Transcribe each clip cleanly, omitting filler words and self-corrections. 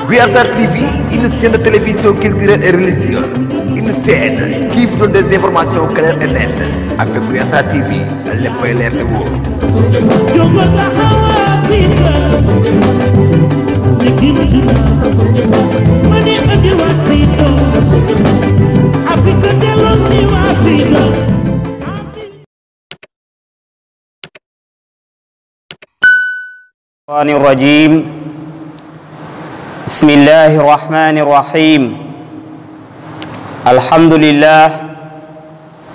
VSR TV, une chaîne de télévision culturelle et religieuse. Une chaîne qui vous donne des informations claires et nettes. Avec VSR TV, les points l'air de vous. الرجيم بسم الله الرحمن الرحيم الحمد لله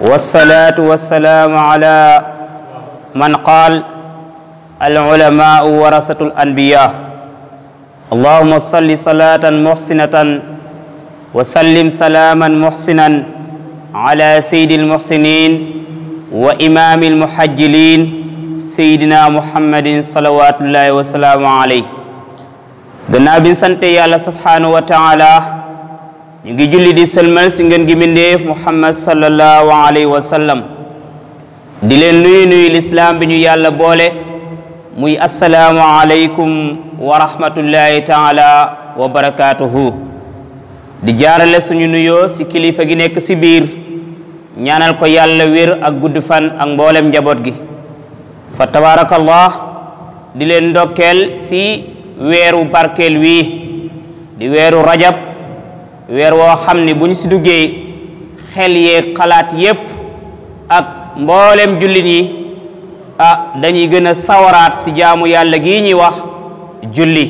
والصلاة والسلام على من قال العلماء ورثة الأنبياء اللهم صل صلاة محسنة وسلم سلاما محسنا على سيد المحسنين وإمام المحجلين Seydina Muhammadin salawatullahi wa salaamu alayhi gannaaw bi sante yàlla subhanahu wa taala ñu ngi julli di sëlmal si ngeen gi mindeef Muhammad sallallahu alayhi wa sallam di leen nuyu lislaam bi ñu yàlla boole muy assalaamu alaykum wa rahmatullahi taala wa barakatuhu di jaarale suñu nuyoo si kilifa gi nekk si biir ñaanal ko yàlla wér ak gudd fan ak mboolem njaboot gi fa tabarakallah di leen ndokkeel si weeru barkeel wi di weeru rajab weer woo xam ni bu ñu si duggee xel yee xalaat yépp ak mboolem jullit yi dañuy gën a sawaraat si jaamu yàlla gi ñuy wax julli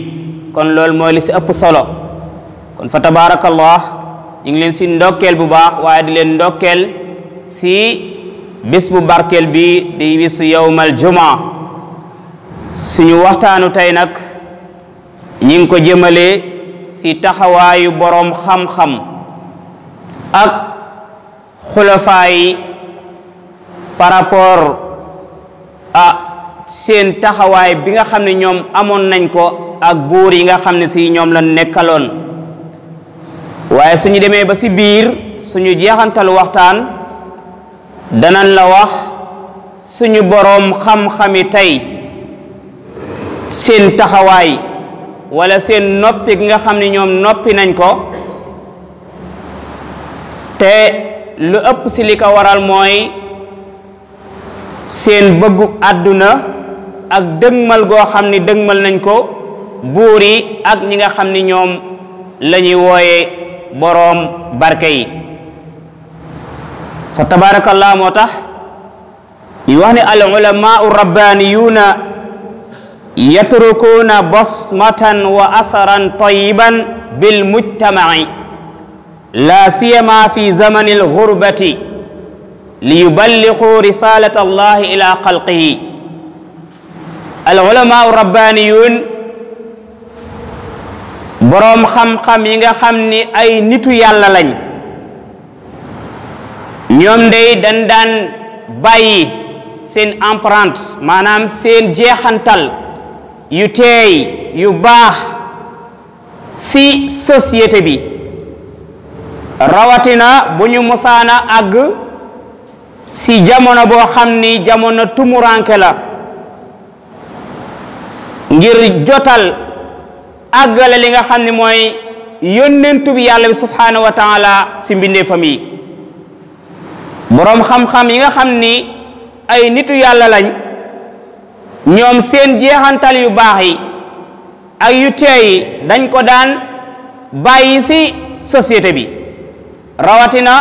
kon loolu mooy li si ëpp solo kon fa tabarakallah ñu ngi leen si ndokkeel bu baax waaye di leen ndokkeel si bis bu barkel bi di bisu yawmal jumaa suñu waxtaanu tey nag ñi ngi ko jëmale si taxawaayu boroom xam-xam ak xulafaa yi par rapport seen taxawaay bi nga xam ne ñoom amoon nañ ko ak buur yi nga xam ne si ñoom la nekkaloon waaye suñu demee ba si biir suñu jeexantal waxtaan danan la wax suñu boroom xam-xami tey seen taxawaay wala seen noppi gi nga xam ne ñoom noppi nañ ko te lu ëpp si li ko waral mooy seen bëggu àdduna ak dëgmal goo xam ni dëgmal nañ ko buur yi ak ñi nga xam ni ñoom la ñuy wooye boroom barke yi fa tabarakallah moo tax ñu wax ne al ulamaau rabbaniyuna yatrukuuna basmatan wa asaran tayiban bil mujtamaci la siyama fi zamani al gurbati li yuballigu risalata allahi ila xalqihi al ulamaau rabbaniyun boroom xam-xam yi nga xam ni ay nitu yàlla lañ ñoom day dañ daan bàyyi seen empreinte maanaam seen jeexantal yu teey yu baax si société bi rawatina bu ñu musaana àgg si jamono boo xam ni jamono tumuranke la ngir jotal àggale li nga xam ni mooy yónnentu bi yàlla bi subhanahu wa taala si mbindeefam yi boroom xam-xam yi nga xam ni ay nitu yàlla lañ ñoom seen jeexantal yu baax yi ak yu teey yi dañ ko daan bàyyi si société bi rawatina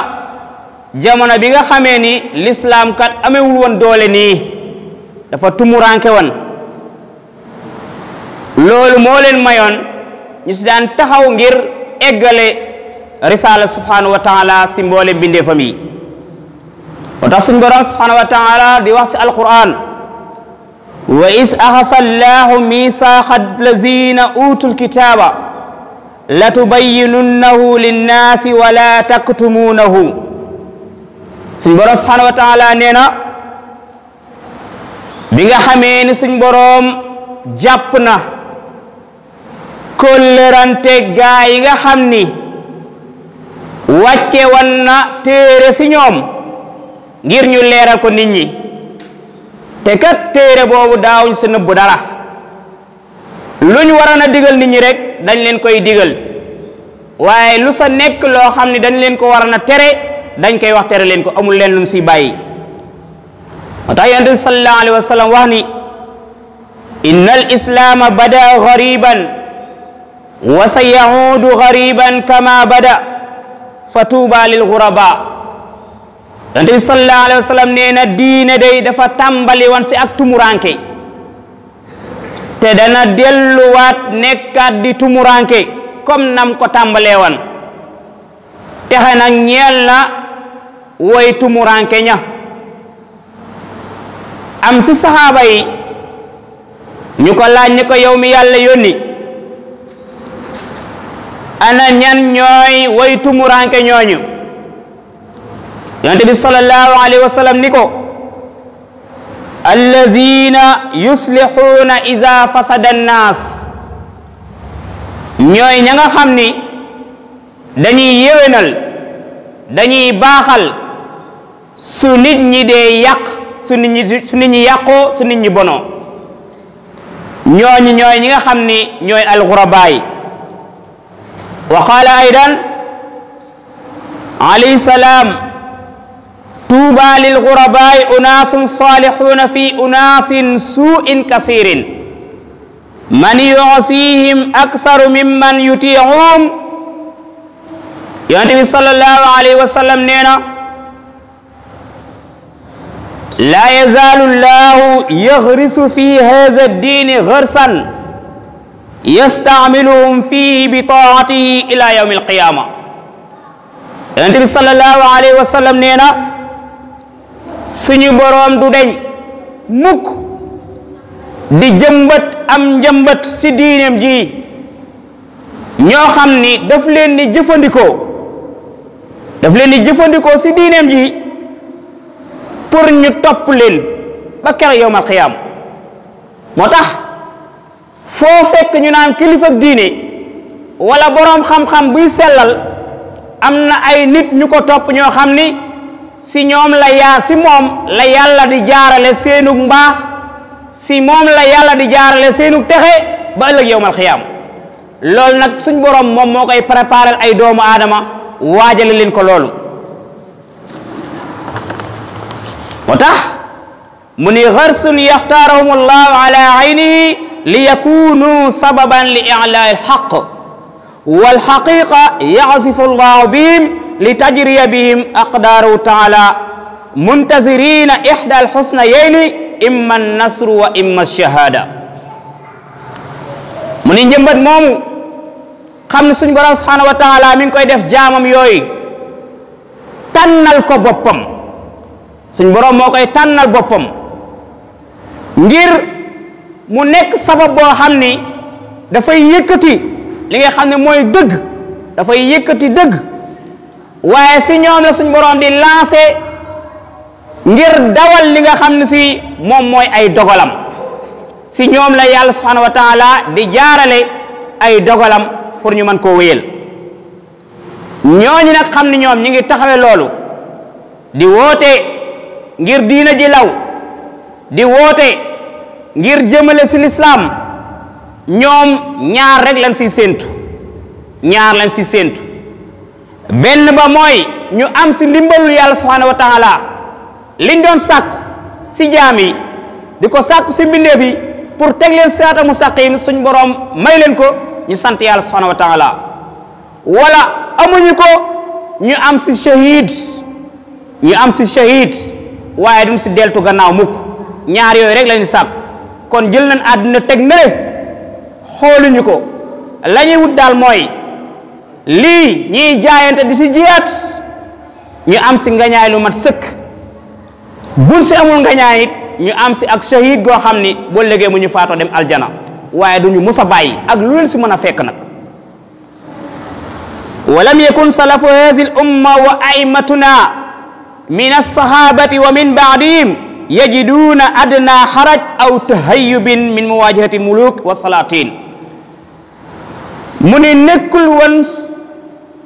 jamono bi nga xamee ni l'islam kat amewul woon doole nii dafa tumuranke woon loolu moo leen mayoon ñu si daan taxaw ngir eggale risala subhanahu wa taala si mboole mbindeefam yi moo tax suñu borom subhanahu wa taala di wax si alquran wa is axasa allahu misaaqa allazina utul kitaba latubayyinunnahu linnaasi wala taktumuunahu suñu borom subhanahu wa taala nee na bi nga xamee ni suñu borom jàpp na kóllërante gaa yi nga xam ni wàcce wan na téere si ñoom ngir ñu leeral ko nit ñi te kat téere boobu daawuñ sa nëbbu dara luñ waroon a digal nit ñi rek dañ leen koy digal waaye lu sa nekk loo xam ne dañ leen ko waroon a tere dañ koy wax tere leen ko amul leen luñ si bàyyi moo tax yonent bi sallallahu alayhi wa sallam wax ni inna al islaama bada gariban wa sa yahuudu gariban kama bada fa tuuba lil guraba yonent bi sallallahu alayhi wa sallam nee na diine day dafa tàmbali woon si ak tumuranke te dana delluwaat nekkaat di tumuranke comme nam ko tàmbalee woon texe nag ñeel na woy tumuranke ña am si saxaaba yi ñu ko laaj ni ko yow mi yàlla yónni ana ñan ñooy woy tumuranke ñooñu yonent bi sallallahu alayhi wa sallam ni ko allazina yuslixuuna ida fasada annaas ñooy ña nga xam ni dañuy yéwénal dañuy baaxal su nit ñi dee yàq su nit ñi yàqoo su nit ñi bonoo ñooñu ñooy ñi nga xam ni ñooy alxurabaay wa qaala aydan alayhi salaam tuuba lilxurabaay unaasun saalixuuna fi unaasin suu'in kasiirin man yu'sihim aksaru mimman yuti'uhum yonent bi sallallahu alayhi wa sallam nee na laa yazaalu llahu yaxrisu fi haza ddiini xarsan yastacmiluhum fihi bi taatihi ila yawmi alqiyaama yonent bi sallallahu alayhi wa sallam nee na suñu boroom du deñ mukk di jëmbat am njëmbat si diineem ji ñoo xam ni daf leen di jëfandikoo si diineem ji pour ñu topp leen ba keroog yawmal qiyaam moo tax foo fekk ñu naan kilifa diine wala boroom xam-xam buy sellal am na ay nit ñu ko topp ñoo xam ni si ñoom si moom la yàlla di jaarale seenug mbaax si moom la yàlla di jaarale seenug texe ba ëllëg yawmal qiyaam loolu nag suñ boroom moom moo koy préparer ay doomu aadama waajale leen ko loolu moo tax mu ni xarsun yaxtaarahum allahu ala aynihi li yakunu sababan li i'laa alxaq walxaqiqa yazifu allahu bihim li tajriya bihim aqdaaru taala muntazirina ixda alxusnayayni imma annasru wa imma alshahada mu ni njëmbat moomu xam ne suñu borom subhanahu wa taala mi ngi koy def jaamam yooyu tànnal ko boppam suñ borom moo koy tànnal boppam ngir mu nekk sabab boo xam ni dafay yëkkati li nga xam ne mooy dëgg dafay yëkkati dëgg waaye si ñoom la suñ borom di lancé ngir dawal li nga xam ne si moom mooy ay dogalam si ñoom la yàlla subhanahu wa taala di jaarale ay dogalam pour ñu mën koo wéyal ñooñu nag xam ni ñoom ñi ngi taxawe loolu di woote ngir diina ji law di woote ngir jëmale si lislaam ñoom ñaar rek lañ si séentu benn ba mooy ñu am si ndimbalul yàlla subhanahu wa taala liñ doon sàkku si jaam yi di ko sàkku si mbindeef yi pour teg leen siraata mustaqim suñ boroom may leen ko ñu sant yàlla subhanahu wa taala wala amuñu ko ñu am si shahid waaye duñ si deltu gannaaw mukk ñaar yooyu rek lañu sàkk kon jël nañ àdduna teg nale xooluñu ko la ñuy wut daal mooy lii ñiy jaayante di si jiyaat ñu am si ngañaay lu mat sëkk buñ si amul ngañaay it ñu am si ak shahid goo xam ni boo légee mu ñu faatoo dem aljana waaye duñu mus a bàyyi ak lu leen si mën a fekk nag walam yakun salafu hazihi al umma wa aimatuna min alsahabati wa min baadihim yajiduuna adna xaraj aw tahayyubin min muwajahati muluk wa salatin mu ni nekkul woon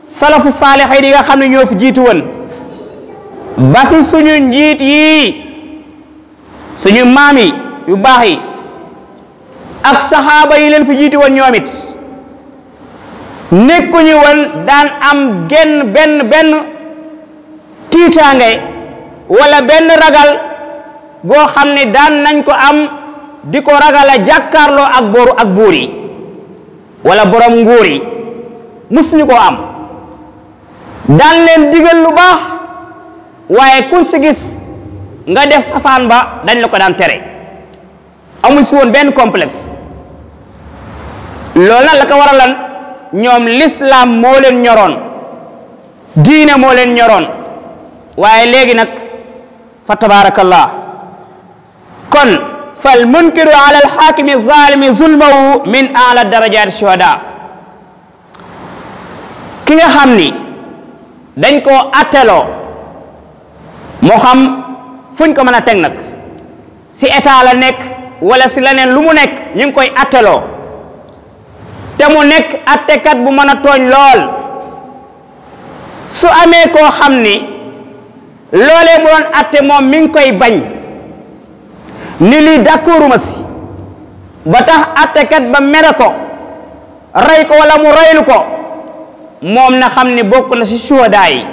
salafu saalixay yi nga xam ne ñoo fi jiitu woon ba si suñu njiit yi suñu maam yi yu baax yi ak saxaaba yi leen fi jiiti woon ñoom it nekkuñu woon daan am benn tiitaange wala benn ragal goo xam ne daan nañ ko am di ko ragal a jàkkaarloo ak buur yi wala borom nguur yi musuñu koo am. daan leen digal lu baax waaye kuñ si gis nga def safaan ba dañ la ko daan tere amuñ si woon benn complexe. loolu nag la ko waralan ñoom l'islam moo leen ñoroon diine moo leen ñoroon waaye léegi nag fa tabarakallah kon fal munkiru ala alxaakimi zalimi zulmahu min ala darajat shuhada ki nga xam ni dañ koo atteloo moo xam fuñ ko mën a teg nag si état la nekk wala si leneen lu mu nekk ñu ngi koy atteloo te mu nekk attekat bu mën a tooñ lool su amee koo xam ni loolee mu doon atte moom mi ngi koy bañ ni lii d'accorduma si ba tax attekat ba mere ko rey ko wala mu reylu ko moom na xam ni bokk na si shuhadaa yi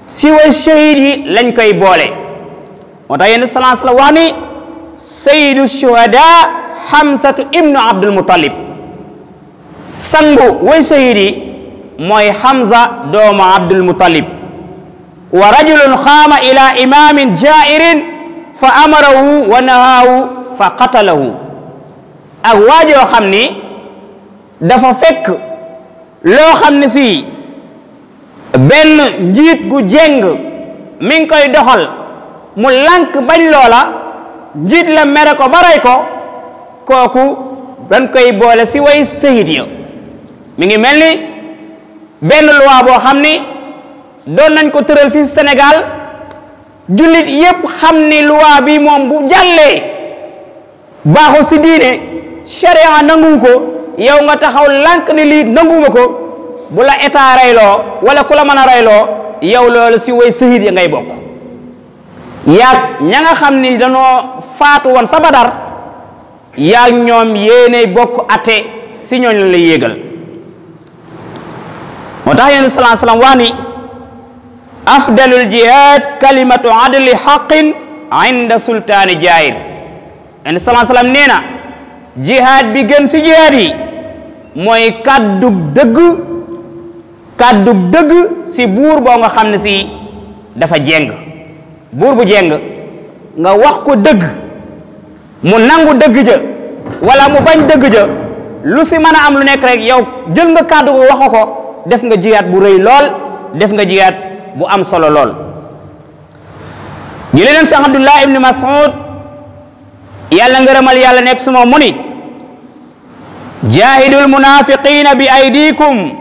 si way shahid yi lañ koy boole moo tax yéen sallallahu alayhi wa sallam wax ni sayyidu shuhadaa Hamsatu ibnu Abdul Muttalib sangu way shahid yi mooy Hamza doomu Abdul Muttalib wa rajulun xaama ila imamin jairin fa amarahu wa nahaahu fa qatalahu ak waajoo xam ni dafa fekk loo xam ne si benn njiit gu jeng mi ngi koy doxal mu lànk bañ loola njiit la mere ko ba rey ko kooku dañ koy boole si way shahid ya mi ngi mel ni benn loi boo xam ni doon nañ ko tëral fii Sénégal jullit yépp xam ni loi bi moom bu jàllee baaxul si diine sharia nangu ko yow nga taxaw lànk ni lii nanguma ko bu la état reyloo wala ku la mën a reyloo yow loolu si way shahid ya ngay bokk yaag ña nga xam ni danoo faatu woon sa Badar yaag ñoom yéenay bokk atte si ñooñ la lay yéegal moo tax yéen sallallahu alayhi wa sallam wax ni afdalul jihad kalimatu adli xaqin inda sultaani jair yéen sallallahu alayhi wa sallam nee na jihad bi gën si jihad yi mooy kàddug dëgg si buur boo nga xam ne si dafa jeng buur bu jeng nga wax ko dëgg mu nangu dëgg ja wala mu bañ dëgg ja lu si mën a am lu nekk rek yow jël nga kàddu ko wax ko def nga jihaad bu rëy lool def nga jihaad bu am solo lool jëlee leen si Abdullah ibn Mas'ud yàlla ngërëmal yàlla nekk suma mu ni jahidul munafiqina bi aydikum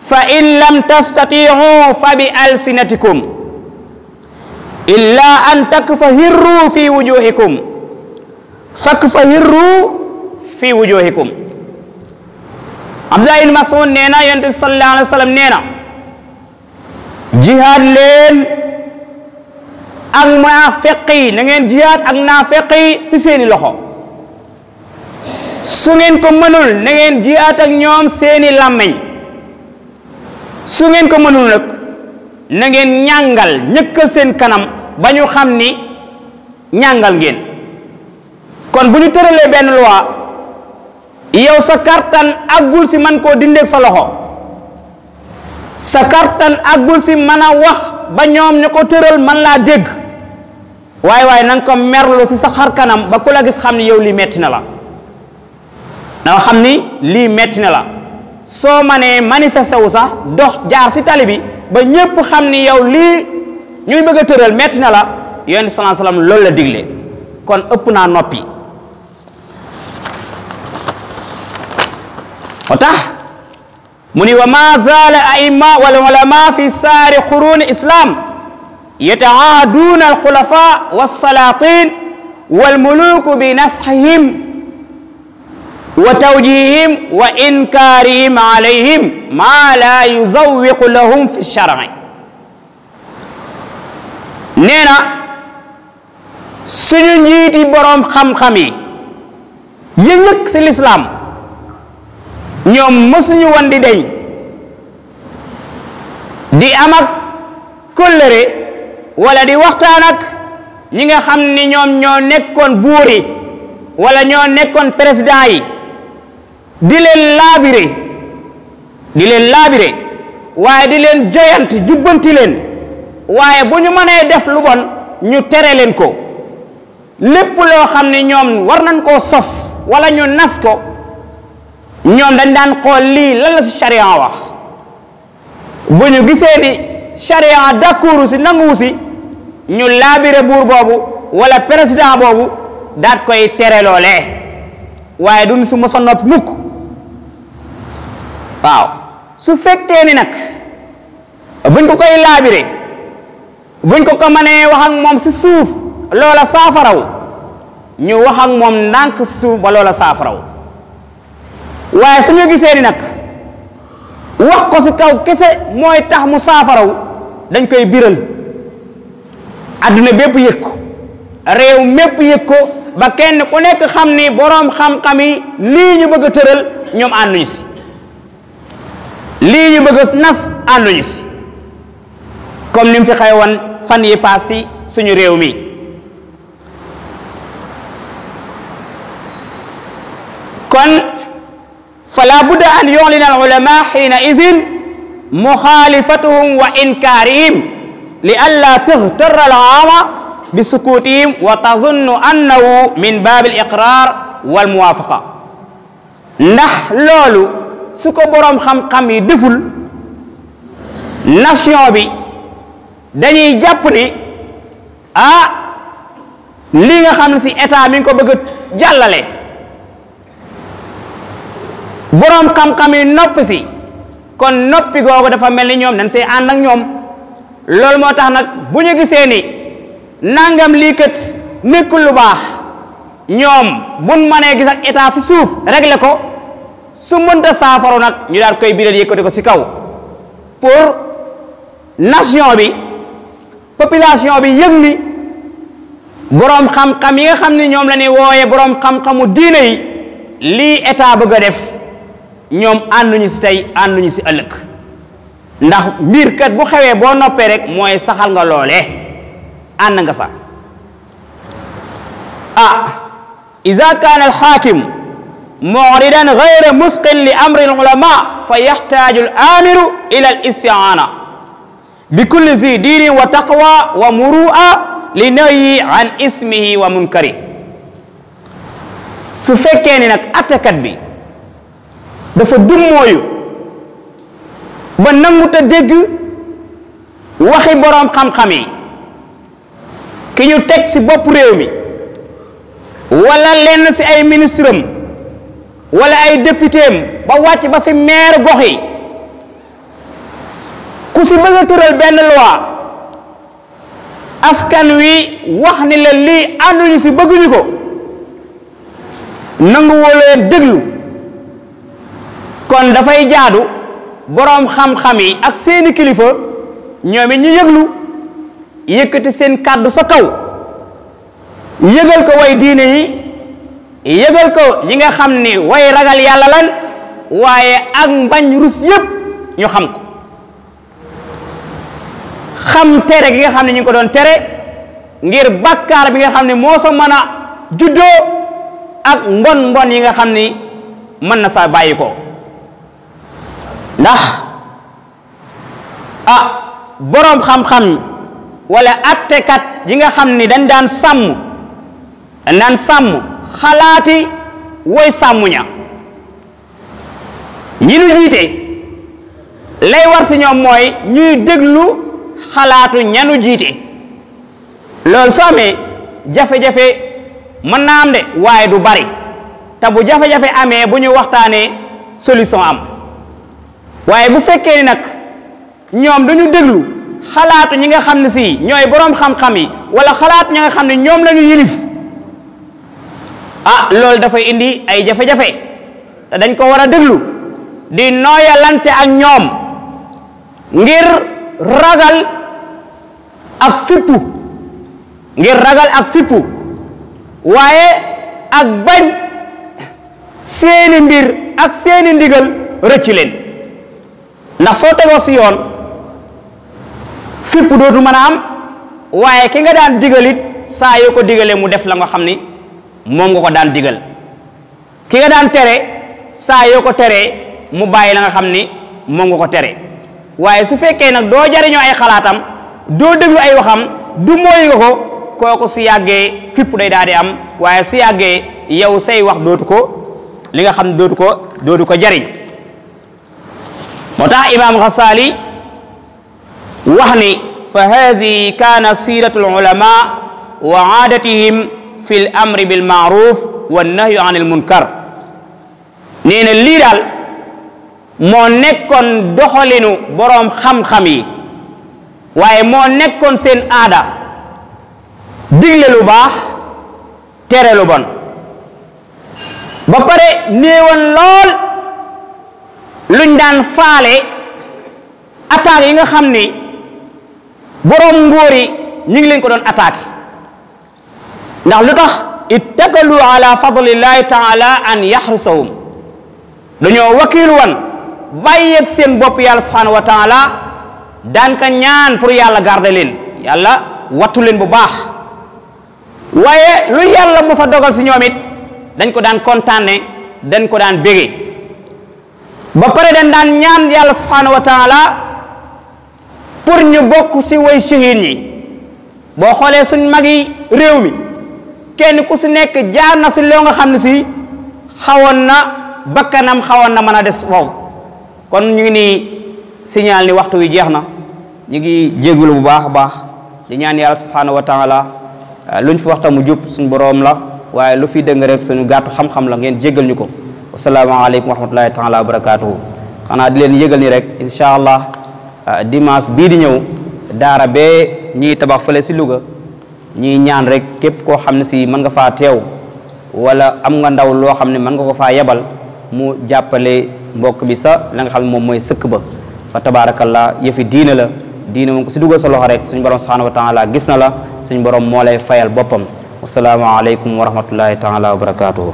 fa in lam tastati'u fa bi alsinatikum illa an takfahirru fi wujuhikum fakfahirru fi wujuhikum Abdullah ibn Mas'ud nee na yonent bi sallallahu alayhi wa sallam nee na jihaad leen ak naafiq yi na ngeen jihaad ak naafiq yi si seeni loxo su ngeen ko mënul na ngeen jihaad ak ñoom seeni làmmiñ su ngeen ko mënul nag na ngeen ñàngal ñëkkal seen kanam ba ñu xam ni ñàngal ngeen kon bu ñu tëralee benn loi yow sa kartan aggul si man koo dindeeg sa loxo sa kartan aggul si mën a wax ba ñoom ñu ko tëral man laa dégg waaye na nga ko merlu si sa xar kanam ba ku la gis xam ni yow lii metti na la na nga xam ni lii metti na la soo manee manifesté wu sax dox jaar si tali bi ba ñépp xam ni yow lii ñuy bëgg a tëral metti na la yonent sallallahu alayhi wasallam loolu la digle kon ëpp naa noppi moo tax mu ni wa ma zaala aima wal ulama fi saari quruni islam yata'aaduna al xulafa wassalatin wal muluku bi nasxihim wa tawjihihim wa inkaarihim alayhim ma la yuzawiqu lahum fi shar'i nee na suñu njiiti boroom xam-xam yi yëg ci lislaam ñoom mësuñu woon di deñ di am ak kóllëre wala di waxtaan ak ñi nga xam ni ñoom ñoo nekkoon buur yi wala ñoo nekkoon président yi di leen laabire waaye di leen joyanti jubbanti leen waaye bu ñu mënee def lu bon ñu tere leen ko lépp loo xam ne ñoom war nañ koo sos wala ñu nas ko ñoom dañ daan xool lii lan la ci charia wax bu ñu gisee ni charia d'accord ci nanguwu ci ñu laabire buur boobu wala président boobu daat koy tere loolee waaye duñ su mos a noppi mukk waaw su fekkee ni nag buñ ko koy laabire buñ ko mënee wax ak moom ci suuf loola saafaraw ñu wax ak moom ndànk ci suuf ba loola saafaraw waaye suñu gisee ni nag wax ko ci kaw kese mooy tax mu saafaraw dañ koy biral adduna bépp yëg ko réew mépp yëg ko ba kenn ku nekk xam ni boroom xam-xam yi lii ñu bëgg a tëral ñoom ànduñu ci lii ñu bëgg a nas ànduñu ci comme ni mu fi xew woon fan yi paas ci suñu réew mi kon fala budda an yu'lina al ulama xiina izin muxaalifatuhum wa inkaarihim li alla taghtarra al aama bi sukutihim wa tazunnu annahu min baabi al iqrar wal muwaafaqa ndax loolu su ko boroom xam-xam yi deful nation bi dañuy jàpp ni lii nga xam ne ci état mi ngi ko bëgg a jàllale boroom xam-xam yi noppi ci kon noppi googu dafa mel ni ñoom dañ see ànd ak ñoom loolu moo tax nag bu ñu gisee ni nangam lii kat nekkul lu baax ñoom buñ mënee gis ak état ci suuf régler ko su mënta saafaru nag ñu daal koy biral yëkkati ko ci kaw pour nation bi population bi yëg ni boroom xam-xam yi nga xam ni ñoom la ñuy wooye boroom xam-xamu diine yi lii état bëgg a def ñoom ànduñu ci tey ànduñu ci ëllëg ndax mbir kat bu xewee boo noppee rek mooy saxal nga loolee ànd nga sax iza kaana alxaakim mu'ridan ghayra musqin li amri al-ulama fa yaxtaaju al-aamiru ila al-isti'aana bi kulli zi diinin wa taqwa wa muru'a li nahyi an ismihi wa munkari su fekkee ni nag attekat bi dafa dummooyu ba nanguta dégg waxi boroom xam-xam yi ki ñu teg ci bopp réew mi wala lenn ci ay ministre am wala ay député am ba wàcc ba ci maire gox yi ku ci bëgg a tëral benn loi askan wi wax ni la lii ànduñu ci bëgguñu ko nangu woo déglu kon dafay jaadu boroom xam-xam yi ak seeni kilifa ñoom it ñu yëglu yëkkati seen kàddu sa kaw yëgal ko way diine yi yëgal ko ñi nga xam ni way ragal yàlla lan waaye ak mbañ rus yépp ñu xam ko xam tere gi nga xam ne ñu ngi ko doon tere ngir bàkkaar bi nga xam ne moo sa mën a juddoo ak mbon yi nga xam ni mën na sa bàyyi ko ndax boroom xam-xam wala attekat yi nga xam ni dañ daan sàmm xalaati woy sàmm ña ñi nu jiite lay war ci ñoom mooy ñuy déglu xalaatu ñanu jiite loolu soo amee jafe-jafe mën naa am de waaye du bari te bu jafe-jafe amee bu ñu waxtaanee solution am waaye bu fekkee ni nag ñoom duñu déglu xalaatu ñi nga xam ne si ñooy boroom xam-xam yi wala xalaatu ñi nga xam ne ñoom lañu yilif loolu dafay indi ay jafe-jafe te dañ ko war a déglu di nooyalante ak ñoom ngir ragal ak fippu waaye ak bañ seeni mbir ak seeni ndigal rëcc leen ndax soo tegoo si yoon fipp dootu mën a am waaye ki nga daan digalit saa yoo ko digalee mu def la nga xam ni moom nga ko daan digal ki nga daan tere saa yoo ko teree mu bàyyi la nga xam ni moom nga ko tere waaye su fekkee nag doo jariñoo ay xalaatam doo déglu ay waxam du mooy nga ko kooku su yàggee fipp day daal di am waaye su yàggee yow say wax dootu ko li nga xam ne dootu ko jariñ moo tax imaam Xasaali wax ni fa haadihi kaana siiratu al-ulama wa aadatihim fi l-amri bil maaruf wa nahyu an il munkar nee na lii daal moo nekkoon doxalinu boroom xam-xam yi waaye moo nekkoon seen aada digle lu baax tere lu bon ba pare néewoon lool luñ daan faale attaques yi nga xam ni boroom nguur yi ñu ngi leen ko doon attaqué ndax lu tax ittakalu ala fadlillahi taala an yaxrisahum dañoo wakiilu wan bàyyeeg seen bopp yàlla subhanahu wa taala daan ka ñaan pour yàlla garder leen yàlla wattu leen bu baax waaye lu yàlla mos a dogal si ñoom it dañ ko daan kontaane dañ ko daan bége ba pare dañ daan ñaan yàlla subhanahu wa taala pour ñu bokk si way shahid ñi boo xoolee suñ magi réew mi kenn ku si nekk jaar na si loo nga xam ne si xawoon na bakkanam xawoon na mën a des foofu kon ñu ngi nii signal ni waxtu wi jeex na ñu ngi jégalu bu baax a baax di ñaan yàlla subhanahu wa taala luñ fi waxta mu jub suñ boroom la waaye lu fi dëng rek suñu gàttu xam-xam la ngeen jégal ñu ko wasalaamaaleykum wa rahmatullahi taala wa barakatuhu xanaa di leen yëgal ni rek incha allah dimanche bii di ñëw daara bee ñiy tabax fële si Louga ñiy ñaan rek képp koo xam ne si mën nga faa teew wala am nga ndaw loo xam ne mën nga ko faa yebal mu jàppale mbokk bi sa la nga xam ne moom mooy sëkk ba fa tabarakallah yëfi diine la diine moom ko si dugal sa loxo rek suñu borom subhanahu wa taala gis na la suñu borom moo lay fayal boppam wasalaamaaleykum wa rahmatullahi taala wa barakatuhu